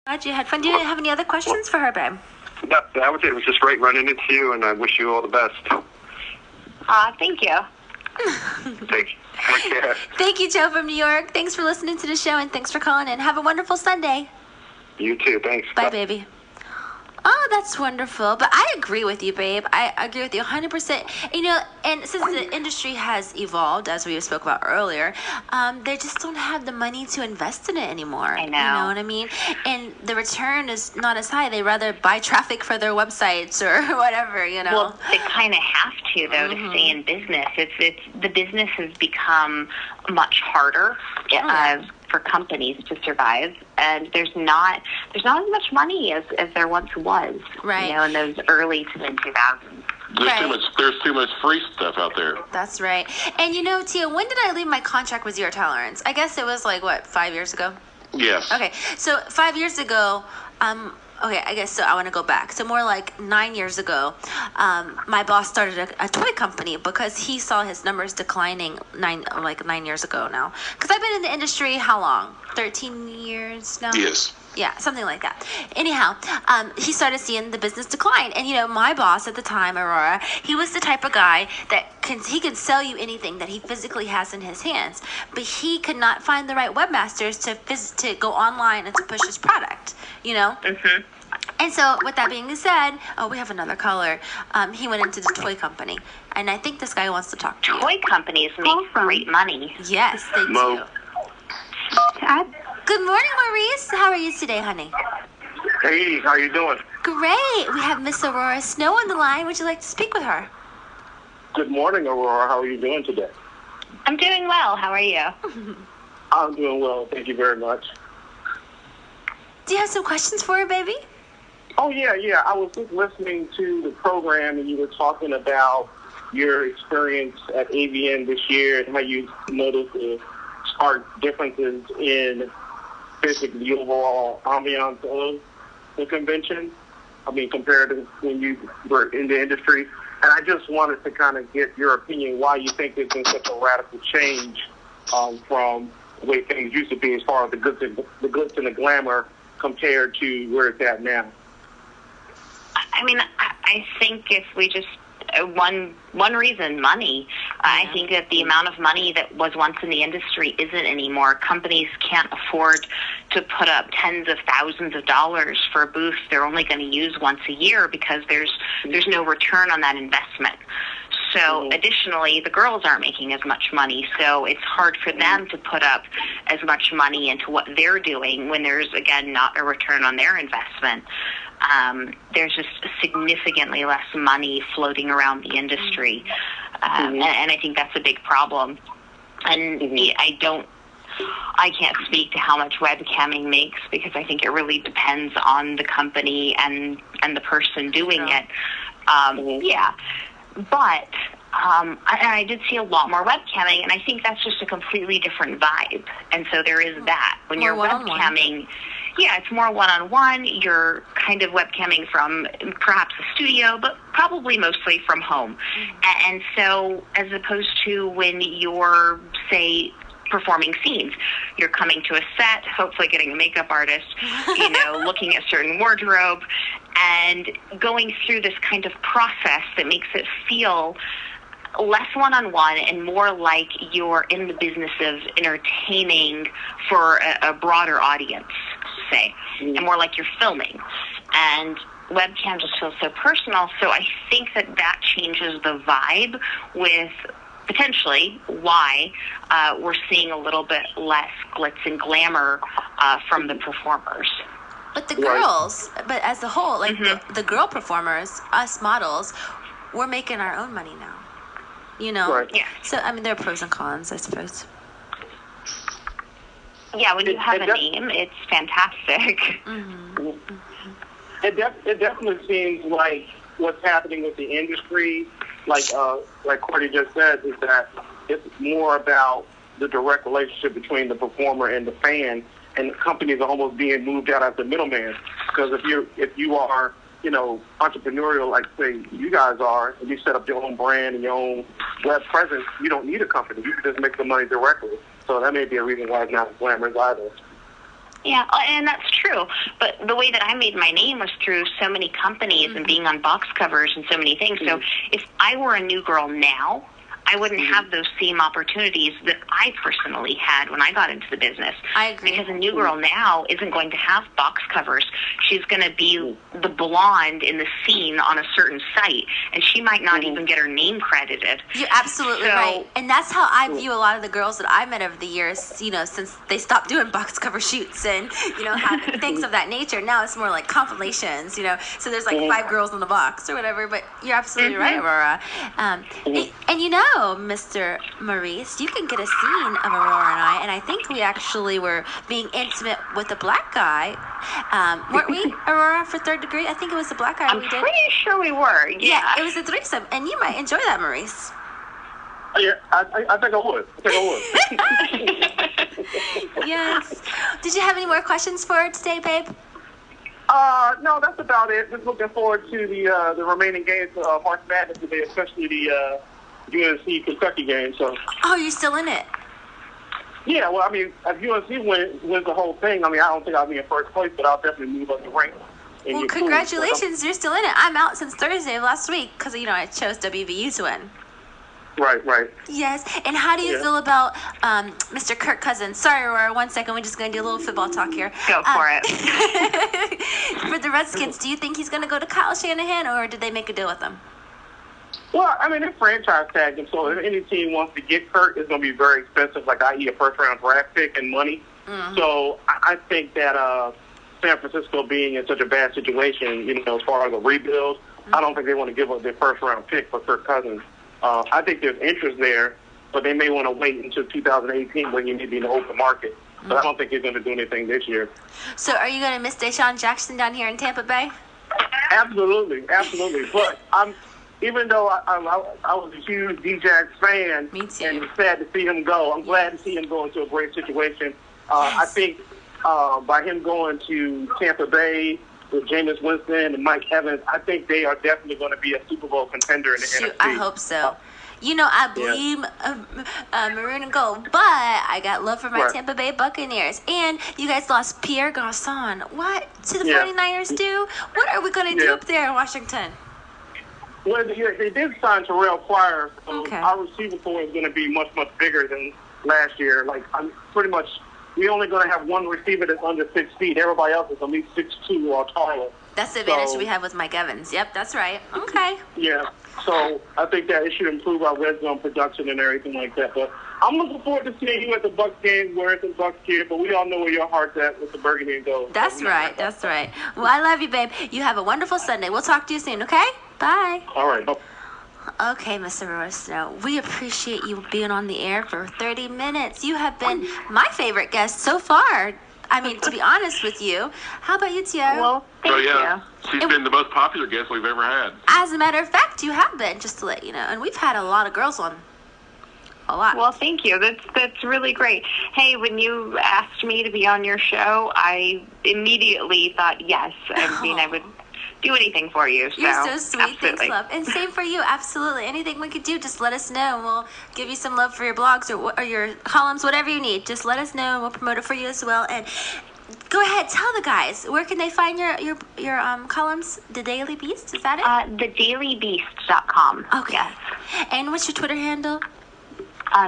Glad you had fun. Do you have any other questions for her, babe? That was it. It was just great running into you, and I wish you all the best. Thank you. Take care. Thank you, Joe from New York. Thanks for listening to the show, and thanks for calling in. Have a wonderful Sunday. You too. Thanks. Bye, baby. Oh, that's wonderful. But I agree with you, babe. I agree with you 100%. You know, and since the industry has evolved, as we spoke about earlier, they just don't have the money to invest in it anymore. I know. You know what I mean? And the return is not as high. They rather buy traffic for their websites or whatever, you know. Well, they kind of have to, though, to stay in business. It's the business has become much harder. For companies to survive, and there's not as much money as there once was, right? You know, in those early to mid 2000s. There's too much free stuff out there. That's right. And you know, Tia, when did I leave my contract with zero tolerance? I guess it was like 5 years ago. Yes. Okay, so 5 years ago, okay, I guess so. I want to go back. So more like 9 years ago, my boss started a toy company because he saw his numbers declining 9 years ago now. Because I've been in the industry how long? 13 years now? Yes. Yeah, something like that. Anyhow, he started seeing the business decline. And, you know, my boss at the time, Aurora, he was the type of guy that he could sell you anything that he physically has in his hands. But he could not find the right webmasters to go online and to push his product, you know? Mm-hmm. And so, with that being said, we have another caller. He went into the toy company. And I think this guy wants to talk to you. Toy companies make great money. Yes, they do. Good morning, Maurice. How are you today, honey? Hey, how you doing? Great. We have Miss Aurora Snow on the line. Would you like to speak with her? Good morning, Aurora. How are you doing today? I'm doing well. How are you? I'm doing well. Thank you very much. Do you have some questions for her, baby? Oh, yeah. I was just listening to the program, and you were talking about your experience at AVN this year and how you noticed the stark differences in basically the overall ambiance of the convention. I mean, compared to when you were in the industry. And I just wanted to kind of get your opinion why you think there's been such a radical change from the way things used to be as far as the glitz and the glamour compared to where it's at now. I mean, I think if we just one reason, money. I think that the amount of money that was once in the industry isn't anymore. Companies can't afford to put up tens of thousands of dollars for a booth they're only going to use once a year because there's no return on that investment. So additionally, the girls aren't making as much money, so it's hard for them to put up as much money into what they're doing when there's, again, not a return on their investment. There's just significantly less money floating around the industry, and I think that's a big problem. And I can't speak to how much webcamming makes because I think it really depends on the company and the person doing it. But I did see a lot more webcamming, and I think that's just a completely different vibe. And so there is that. When you're webcamming, it's more one-on-one. You're kind of webcamming from perhaps a studio, but probably mostly from home. And so as opposed to when you're, say, performing scenes, you're coming to a set, hopefully getting a makeup artist, looking at certain wardrobe, and going through this kind of process that makes it feel less one-on-one and more like you're in the business of entertaining for a broader audience, say, and more like you're filming. And webcam just feels so personal, so I think that changes the vibe with potentially why we're seeing a little bit less glitz and glamour from the performers. But the girls, but as a whole, like the girl performers, us models, we're making our own money now. Right. Yeah. So, I mean, there are pros and cons, I suppose. Yeah, when you have a name, it's fantastic. It definitely seems like what's happening with the industry, like Courtney just said, is that it's more about the direct relationship between the performer and the fan, and the companies are almost being moved out as the middleman. Because if you are entrepreneurial, like say you guys are, and you set up your own brand and your own web presence, you don't need a company. You can just make the money directly. So that may be a reason why it's not as glamorous either. Yeah, and that's true. But the way that I made my name was through so many companies and being on box covers and so many things. So if I were a new girl now, I wouldn't have those same opportunities that I personally had when I got into the business. I agree. Because a new girl now isn't going to have box covers. She's going to be the blonde in the scene on a certain site, and she might not even get her name credited. You're absolutely right. And that's how I view a lot of the girls that I met over the years, you know, since they stopped doing box cover shoots and, you know, having things of that nature. Now it's more like compilations, you know. So there's like 5 girls in the box or whatever, but you're absolutely right, Aurora. And you know, Mr. Maurice, you can get a scene of Aurora and I think we actually were being intimate with a black guy. Weren't we, Aurora, for Third Degree? I think it was the black guy we did. I'm pretty sure we were, yeah. It was a threesome, and you might enjoy that, Maurice. Yeah, I think I would. Yes. Did you have any more questions for today, babe? No, that's about it. Just looking forward to the remaining games of March Madness today, especially the UNC Kentucky game. So. Oh, you're still in it? Yeah, well, I mean, if UNC wins the whole thing, I mean, I don't think I'll be in first place, but I'll definitely move up the rank. Well, congratulations. You're still in it. I'm out since Thursday of last week because, you know, I chose WVU to win. Right. Yes. And how do you feel about Mr. Kirk Cousins? Sorry, Aurora, 1 second. We're just going to do a little football talk here. Go for it. For the Redskins, do you think he's going to go to Kyle Shanahan, or did they make a deal with him? Well, I mean, they're franchise tagged him, so if any team wants to get Kirk, it's going to be very expensive, like i.e. a first-round draft pick and money. So I think that San Francisco being in such a bad situation, you know, as far as a rebuild, I don't think they want to give up their first-round pick for Kirk Cousins. I think there's interest there, but they may want to wait until 2018 when you may be in the open market. But I don't think he's going to do anything this year. So are you going to miss Deshaun Jackson down here in Tampa Bay? Absolutely. But even though I was a huge D-Jax fan, Me too. and it's sad to see him go, I'm glad to see him go into a great situation. I think by him going to Tampa Bay with Jameis Winston and Mike Evans, I think they are definitely going to be a Super Bowl contender in the NFC. I hope so. You know, I bleed maroon and gold, but I got love for my Tampa Bay Buccaneers. And you guys lost Pierre Garçon. What? To the 49ers do? What are we going to do up there in Washington? Well, they did sign Terrell Pryor, so Okay. our receiver core is going to be much, much bigger than last year. Like, I'm pretty much, we're only going to have one receiver that's under 6 feet. Everybody else is at least 6'2" or taller. That's the advantage we have with Mike Evans. Yep, that's right. Okay. Yeah, so I think that it should improve our red zone production and everything like that. But I'm looking forward to seeing you at the Bucs game, where it's a Bucs kid, but we all know where your heart's at with the burgundy and gold. That's right. That's right. Well, I love you, babe. You have a wonderful Sunday. We'll talk to you soon, okay? Bye. All right. Okay, Mr. Aurora Snow, we appreciate you being on the air for 30 minutes. You have been my favorite guest so far. I mean, to be honest with you. How about you, Tio? Well, thank you. She's been the most popular guest we've ever had. As a matter of fact, you have been, just to let you know. And we've had a lot of girls on. A lot. Well, thank you. That's really great. Hey, when you asked me to be on your show, I immediately thought yes. I mean, I would do anything for you. So, you're so sweet. absolutely. Thanks, love. And same for you. Absolutely. Anything we could do, just let us know. And we'll give you some love for your blogs or your columns, whatever you need. Just let us know, and we'll promote it for you as well. And go ahead, tell the guys, where can they find your columns? The Daily Beast, is that it? TheDailyBeast.com. Okay. Yes. And what's your Twitter handle?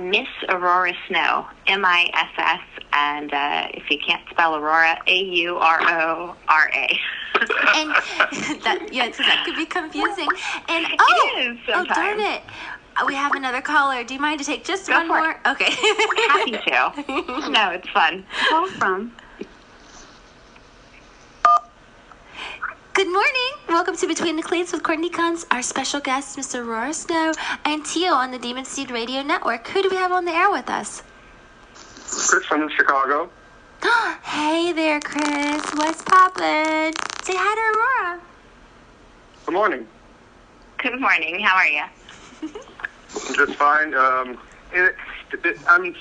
Miss Aurora Snow, MISS, and if you can't spell Aurora, AURORA. And that could be confusing. And it is sometimes. darn it, we have another caller. Do you mind to take just one more? It. Okay. Happy to. No, it's fun. Call from. Good morning. Welcome to Between the Cleats with Courtney Kunz, our special guest, Mr. Aurora Snow, and Tio on the Demon Seed Radio Network. Who do we have on the air with us? Chris from Chicago. Hey there, Chris. What's poppin'? Say hi to Aurora. Good morning. Good morning. How are you? Just fine. I'm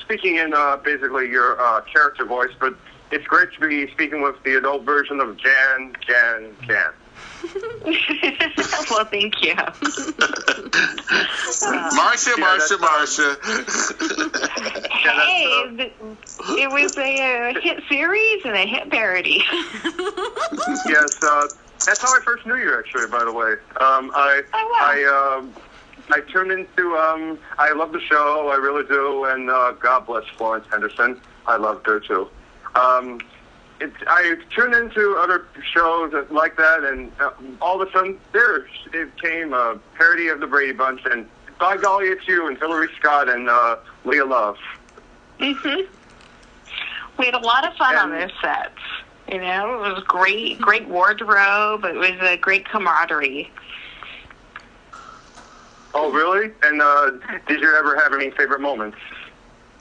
speaking in basically your character voice, but it's great to be speaking with the adult version of Jan. Well, thank you. Marsha. Hey, it was a hit series and a hit parody. Yes, that's how I first knew you, actually, by the way. I turned into, I love the show, I really do, and God bless Florence Henderson. I loved her, too. I turned into other shows like that, and all of a sudden, it came a parody of the Brady Bunch, and by golly, it's you, and Hillary Scott, and Leah Love. Mm-hmm. We had a lot of fun on those sets. You know, it was great wardrobe. It was a great camaraderie. Oh, really? And did you ever have any favorite moments?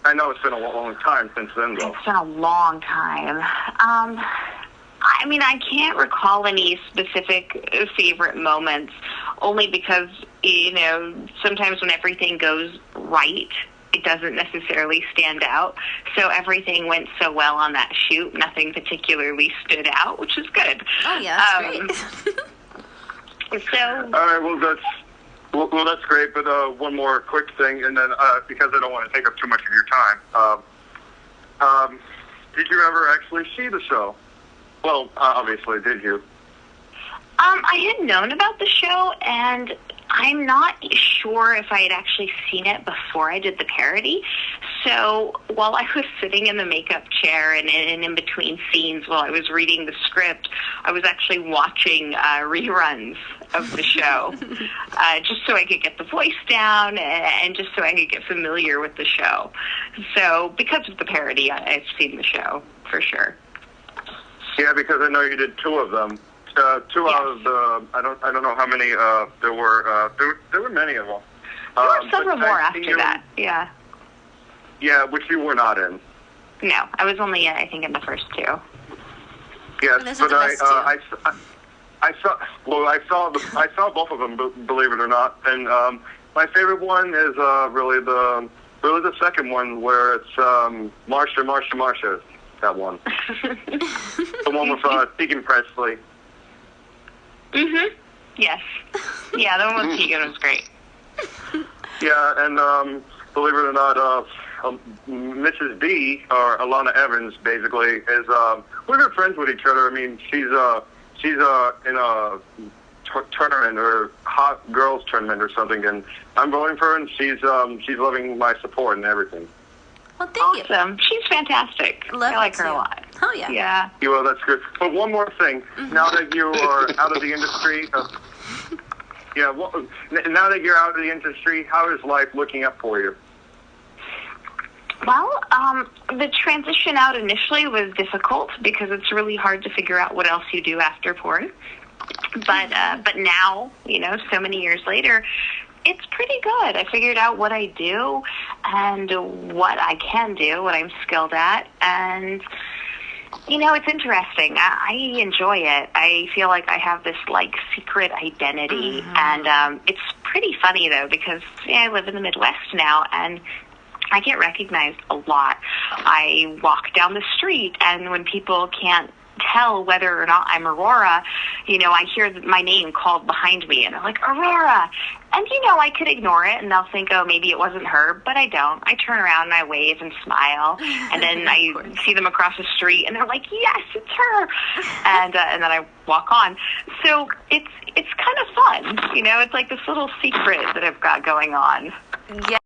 I know it's been a long time since then, though. It's been a long time. I mean, I can't recall any specific favorite moments, only because, you know, sometimes when everything goes right, it doesn't necessarily stand out. So everything went so well on that shoot, nothing particularly stood out, which is good. Oh, yeah, that's great. So. All right, well, that's great, but one more quick thing, and then because I don't want to take up too much of your time, did you ever actually see the show? Well, obviously, did you? I had known about the show, and I'm not sure if I had actually seen it before I did the parody. So while I was sitting in the makeup chair and in between scenes while I was reading the script, I was actually watching reruns of the show, just so I could get the voice down and just so I could get familiar with the show. So because of the parody, I've seen the show for sure. Yeah, because I know you did two of them. Two Yes. out of the, I don't know how many there were. There were many of them. There were several more after that. Yeah. Yeah, which you were not in. No, I was only, I think, in the first two. Yes, Those are but the best two. I saw both of them, believe it or not. And my favorite one is really the second one, where it's Marsha, that one. The one with Tegan Presley. Mm-hmm. Yes. Yeah, the one with Tegan was great. Yeah, and believe it or not, Mrs. D, or Alana Evans, basically, is we're good friends with each other. I mean, she's in a tournament or hot girls tournament or something, and I'm voting for her, and she's loving my support and everything. Well, thank you. Awesome. She's fantastic. Love I like her too. a lot. Oh, yeah. Yeah. Yeah, well, that's good. But one more thing. Now that you are out of the industry, now that you're out of the industry, how is life looking up for you? Well, the transition out initially was difficult because it's really hard to figure out what else you do after porn. But now, you know, so many years later, it's pretty good. I figured out what I do and what I can do, what I'm skilled at, and you know, it's interesting. I enjoy it. I feel like I have this, like, secret identity, and it's pretty funny, though, because I live in the Midwest now, and I get recognized a lot. I walk down the street, and when people can't tell whether or not I'm Aurora, you know, I hear my name called behind me, and I'm like, Aurora! And, you know, I could ignore it, and they'll think, oh, maybe it wasn't her, but I don't. I turn around, and I wave and smile, and then I see them across the street, and they're like, yes, it's her! And then I walk on. So it's kind of fun, you know? It's like this little secret that I've got going on. Yeah.